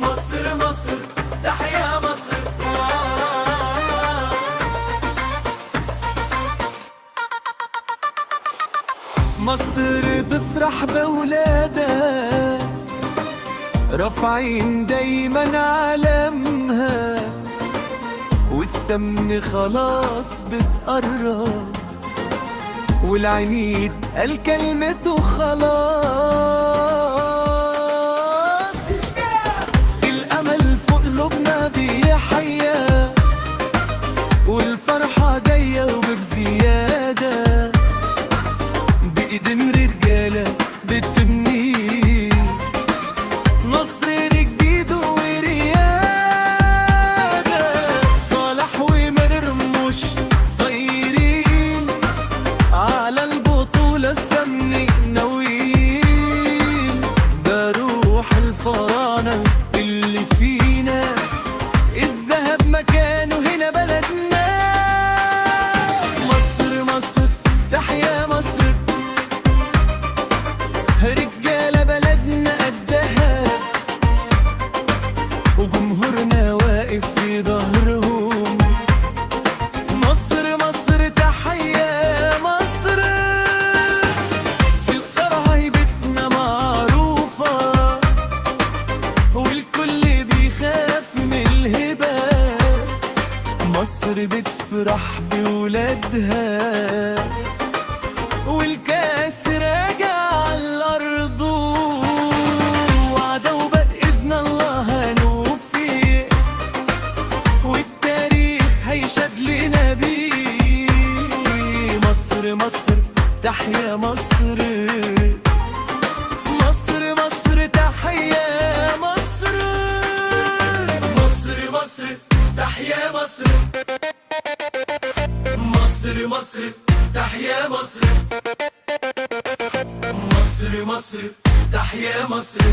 مصر مصر تحيا مصر. مصر بفرح بولادها، رافعين دايما علمها، والسمن خلاص بتقرب، والعميد قال كلمته خلاص. الأمل في قلوبنا بيحيا، والفرحة جاية وبزيادة، بإيدين رجالة بتبني نصر جديد وريادة. صالح ومرموش طايرين على البطولة السمنة ناويين، ده روح الفراعنة اللي فينا، الذهب مكانه هنا بلدنا. مصر مصر تحيا مصر، رجالة بلدنا قدها، وجمهورنا واقف في ظهرهم. مصر مصر تحيا مصر، في القرى هيبتنا معروفة، والكل بيخاف من الهبة. مصر بتفرح بولادها، والكاس راجع على الأرض، وعده وبإذن الله هنوفي، والتاريخ هيشهد لنا بيه. مصر مصر تحيا مصر، مصر مصر تحيا مصر. مصر مصر تحيا مصر، مصر مصر تحيا مصر، مصر مصر تحيا مصر.